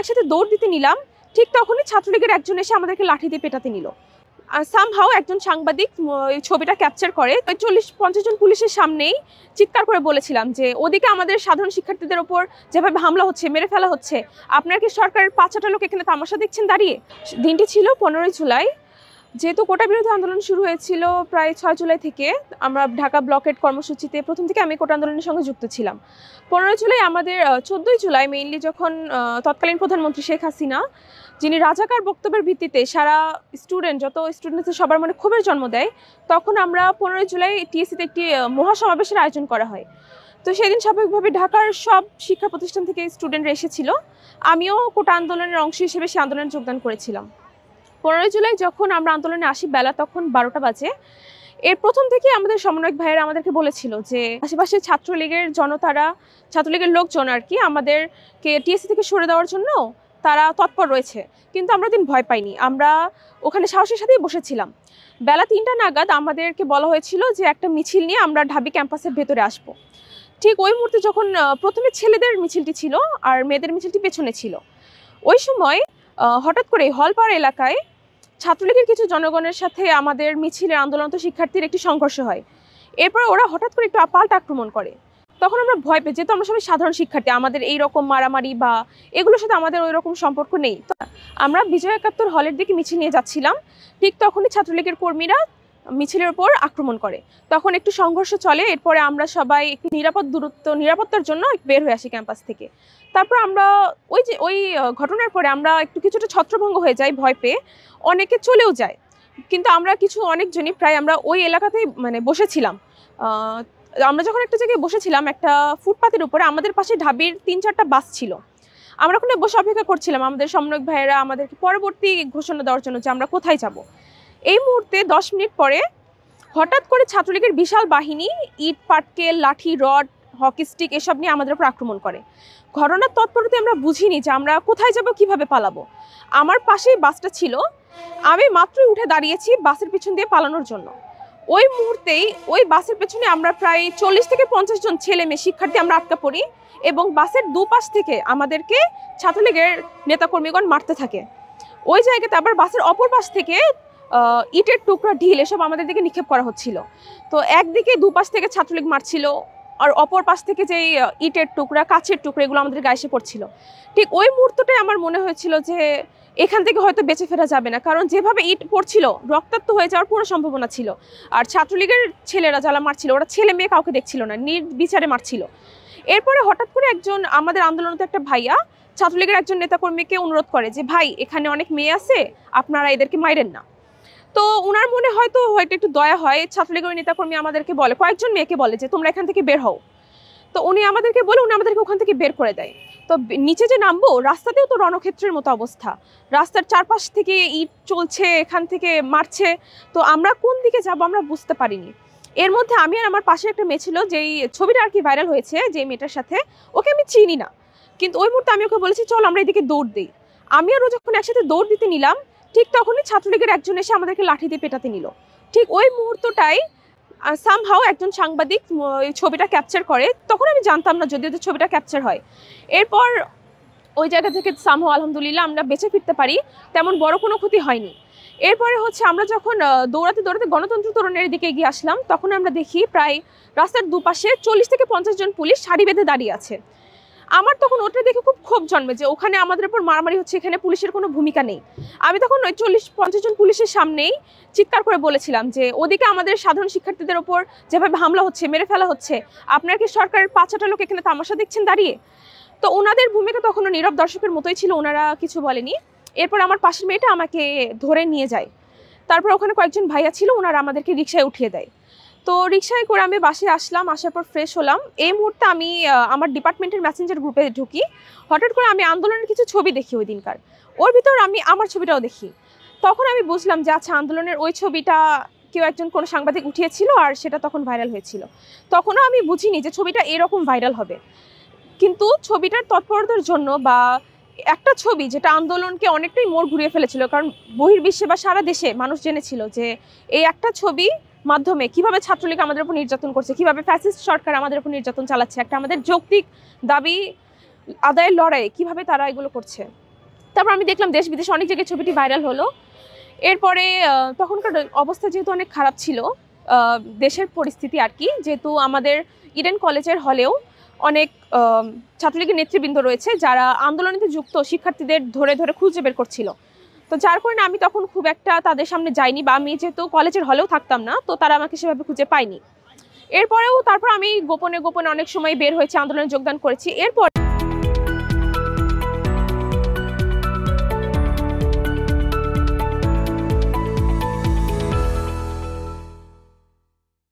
একসাথে দৌড় দিতে নিলাম, ঠিক তখনই ছাত্রলীগের একজন এসে আমাদেরকে লাঠি দিয়ে পেটাতে নিল। সামহাও একজন সাংবাদিক ছবিটা ক্যাপচার করে 40-50 জন পুলিশের সামনেই চিৎকার করে বলেছিলাম যে ওদিকে আমাদের সাধারণ শিক্ষার্থীদের ওপর যেভাবে হামলা হচ্ছে, মেরে ফেলা হচ্ছে, আপনারা কি সরকারের 5-6টা লোক এখানে তামাশা দেখছেন দাঁড়িয়ে। দিনটি ছিল 15ই জুলাই। যেহেতু কোটা বিরোধী আন্দোলন শুরু হয়েছিল প্রায় 6 জুলাই থেকে, আমরা ঢাকা ব্লকেট কর্মসূচিতে প্রথম থেকে আমি কোটা আন্দোলনের সঙ্গে যুক্ত ছিলাম। 15 জুলাই আমাদের 14ই জুলাই মেইনলি যখন তৎকালীন প্রধানমন্ত্রী শেখ হাসিনা, যিনি রাজাকার বক্তব্যের ভিত্তিতে সারা যত স্টুডেন্ট সবার মনে ক্ষোভের জন্ম দেয়, তখন আমরা 15 জুলাই টিএসসিতে একটি মহাসমাবেশের আয়োজন করা হয়। তো সেদিন স্বাভাবিকভাবে ঢাকার সব শিক্ষা প্রতিষ্ঠান থেকে স্টুডেন্টরা এসেছিল। আমিও কোটা আন্দোলনের অংশ হিসেবে সেই আন্দোলনে যোগদান করেছিলাম। 15 জুলাই যখন আমরা আন্দোলনে আসি বেলা তখন 12টা বাজে। এর প্রথম থেকে আমাদের সমন্বয়ক ভাইয়েরা আমাদেরকে বলেছিল যে আশেপাশে ছাত্রলীগের জনতারা, ছাত্রলীগের লোকজন আর কি আমাদেরকে টিএসসি থেকে সরে দেওয়ার জন্য তারা তৎপর রয়েছে, কিন্তু আমরা দিন ভয় পাইনি। আমরা ওখানে সাহসের সাথেই বসেছিলাম। বেলা 3টা নাগাদ আমাদেরকে বলা হয়েছিল যে একটা মিছিল নিয়ে আমরা ঢাবি ক্যাম্পাসের ভেতরে আসব। ঠিক ওই মুহূর্তে যখন প্রথমে ছেলেদের মিছিলটি ছিল আর মেয়েদের মিছিলটি পেছনে ছিল, ওই সময় হঠাৎ করে হলপাড় এলাকায় ছাত্রলীগের কিছু জনগণের সাথে আমাদের মিছিলের আন্দোলনরত শিক্ষার্থীর একটি সংঘর্ষ হয়। এরপর ওরা হঠাৎ করে একটু পাল্টা আক্রমণ করে। তখন আমরা ভয় পেয়ে, যেহেতু আমরা সবাই সাধারণ শিক্ষার্থী, আমাদের এই রকম মারামারি বা এগুলোর সাথে আমাদের ওই রকম সম্পর্ক নেই। তো আমরা বিজয় একাত্তর হলের দিকে মিছিল নিয়ে যাচ্ছিলাম, ঠিক তখনই ছাত্রলীগের কর্মীরা মিছিলের উপর আক্রমণ করে। তখন একটু সংঘর্ষ চলে। এরপরে আমরা সবাই একটু নিরাপত্তার জন্য বের হয়ে আসি ক্যাম্পাস থেকে। তারপর আমরা ওই ঘটনার পরে আমরা কিছুটা ছত্রভঙ্গ হয়ে যাই, ভয় পেয়ে অনেকে চলেও যায়। কিন্তু আমরা অনেকজনই প্রায় আমরা ওই এলাকাতেই বসেছিলাম। আমরা যখন একটা জায়গায় বসেছিলাম একটা ফুটপাতের উপরে, আমাদের পাশে ঢাবির 3-4টা বাস ছিল। আমরা ওখানে বসে অপেক্ষা করছিলাম আমাদের সমন্বয়ক ভাইয়েরা আমাদেরকে পরবর্তী ঘোষণা দেওয়ার জন্য যে আমরা কোথায় যাব। এই মুহূর্তে 10 মিনিট পরে হঠাৎ করে ছাত্রলীগের বিশাল বাহিনী ইট, পাটকেল, লাঠি, রড, হকি স্টিক এসব নিয়ে আমাদের উপর আক্রমণ করে। ঘটনার তৎপরতে আমরা বুঝিনি যে আমরা কোথায় যাব, কিভাবে পালাবো। আমার পাশেই বাসটা ছিল, আমি মাত্রই উঠে দাঁড়িয়েছি বাসের পিছন দিয়ে পালানোর জন্য। ওই মুহূর্তেই ওই বাসের পেছনে আমরা প্রায় 40-50 জন ছেলে মেয়ে শিক্ষার্থী আমরা আটকা পড়ি এবং বাসের দুপাশ থেকে আমাদেরকে ছাত্রলীগের নেতাকর্মীগণ মারতে থাকে। ওই জায়গাতে আবার বাসের অপর পাশ থেকে ইটের টুকরা, ঢিল এসব আমাদের দিকে নিক্ষেপ করা হচ্ছিল। তো একদিকে দুপাশ থেকে ছাত্রলীগ মারছিল, আর অপর পাশ থেকে যেই ইটের টুকরা, কাচের টুকরা এগুলো আমাদের গায়ে এসে পড়ছিল। ঠিক ওই মুহূর্তটাই আমার মনে হয়েছিল যে এখান থেকে হয়তো বেঁচে ফেরা যাবে না, কারণ যেভাবে ইট পড়ছিল রক্তাক্ত হয়ে যাওয়ার পুরো সম্ভাবনা ছিল। আর ছাত্রলীগের ছেলেরা যারা মারছিল ওরা ছেলে মেয়ে কাউকে দেখছিল না, নির্বিচারে মারছিল। এরপরে হঠাৎ করে একজন আমাদের আন্দোলনত একটা ভাইয়া ছাত্রলীগের একজন নেতাকর্মীকে অনুরোধ করে যে ভাই, এখানে অনেক মেয়ে আছে, আপনারা এদেরকে মাইরেন না। তো ওনার মনে হয়তো একটু দয়া হয়। ছাত্রলীগের নেতাকর্মী আমাদেরকে বলে, কয়েকজন মেয়েকে বলে যে তোমরা এখান থেকে বের হও। তো উনি আমাদেরকে ওখান থেকে বের করে দেয়। তো নিচে যে নামবো, রাস্তাতেও তো রণক্ষেত্রের মতো অবস্থা, রাস্তার চারপাশ থেকে ইট চলছে, এখান থেকে মারছে। তো আমরা কোন দিকে যাব আমরা বুঝতে পারিনি। এর মধ্যে আমি আর আমার পাশে একটা মেয়ে ছিল, যেই ছবিটা আর কি ভাইরাল হয়েছে, যে মেয়েটার সাথে, ওকে আমি চিনি না, কিন্তু ওই মুহূর্তে আমি ওকে বলেছি চল আমরা এদিকে দৌড় দিই। আমি আর ও যখন একসাথে দৌড় দিতে নিলাম, ঠিক তখনই ছাত্রলীগের একজন এসে আমাদেরকে লাঠি দিয়ে পেটাতে নিল। ঠিক ওই মুহূর্তটাই সামহাও একজন সাংবাদিক ছবিটা ক্যাপচার করে। তখন আমি জানতাম না যদিও ছবিটা ক্যাপচার হয়। এরপর ওই জায়গা থেকে সামহাও আলহামদুলিল্লাহ আমরা বেঁচে ফিরতে পারি, তেমন বড় কোনো ক্ষতি হয়নি। এরপরে আমরা যখন দৌড়াতে গণতন্ত্র তরুণের দিকে এগিয়ে আসলাম, তখন আমরা দেখি প্রায় রাস্তার দুপাশে 40-50 জন পুলিশ সারি বেঁধে দাঁড়িয়ে আছে। আমার তখন ওটা দেখে খুব ক্ষোভ জন্মে যে ওখানে আমাদের উপর মারামারি হচ্ছে, এখানে পুলিশের কোনো ভূমিকা নেই। আমি তখন ওই 40-50 জন পুলিশের সামনেই চিৎকার করে বলেছিলাম যে ওদিকে আমাদের সাধারণ শিক্ষার্থীদের ওপর যেভাবে হামলা হচ্ছে, মেরে ফেলা হচ্ছে, আপনারা কি সরকারের 5-6টা লোক এখানে তামাশা দেখছেন দাঁড়িয়ে। তো ওনাদের ভূমিকা তখনও নীরব দর্শকের মতোই ছিল, ওনারা কিছু বলেনি। এরপর আমার পাশের মেয়েটা আমাকে ধরে নিয়ে যায়। তারপর ওখানে কয়েকজন ভাইয়া ছিল, ওনারা আমাদেরকে রিক্সায় উঠিয়ে দেয়। তো রিক্সায় করে আমি বাসে আসলাম, আসার পর ফ্রেশ হলাম। এই মুহূর্তে আমি আমার ডিপার্টমেন্টের মেসেঞ্জার গ্রুপে ঢুকি। হঠাৎ করে আমি আন্দোলনের কিছু ছবি দেখি ওই দিনকার, ওর ভিতর আমি আমার ছবিটাও দেখি। তখন আমি বুঝলাম যে আচ্ছা, আন্দোলনের ওই ছবিটা কেউ একজন কোনো সাংবাদিক উঠিয়েছিল আর সেটা তখন ভাইরাল হয়েছিল। তখনও আমি বুঝিনি যে ছবিটা এরকম ভাইরাল হবে, কিন্তু ছবিটার তৎপরতার জন্য বা একটা ছবি যেটা আন্দোলনকে অনেকটাই মোড় ঘুরিয়ে ফেলেছিল, কারণ বহির্বিশ্বে বা সারা দেশে মানুষ জেনেছিল যে এই একটা ছবি মাধ্যমে কিভাবে ছাত্রলীগ আমাদের উপর নির্যাতন করছে, কিভাবে ফ্যাসিস্ট সরকার আমাদের উপর নির্যাতন চালাচ্ছে, একটা আমাদের যৌক্তিক দাবি আদায়ের লড়াইয়ে কিভাবে তারা এগুলো করছে। তারপর আমি দেখলাম দেশ বিদেশে অনেক জায়গায় ছবিটি ভাইরাল হলো। এরপরে তখনকার অবস্থা যেহেতু অনেক খারাপ ছিল, দেশের পরিস্থিতি আর কি, যেহেতু আমাদের ইডেন কলেজের হলেও অনেক ছাত্রলীগের নেতৃবৃন্দ রয়েছে যারা আন্দোলনে যুক্ত শিক্ষার্থীদের ধরে ধরে খুঁজে বের করছিল। তো যার কারণে আমি তখন খুব একটা তাদের সামনে যাইনি, বা আমি যেহেতু কলেজের হলেও থাকতাম না, তো তারা আমাকে সেভাবে খুঁজে পায়নি। তারপর আমি গোপনে গোপনে অনেক সময় বের হয়েছে, আন্দোলনে যোগদান করেছি। এরপর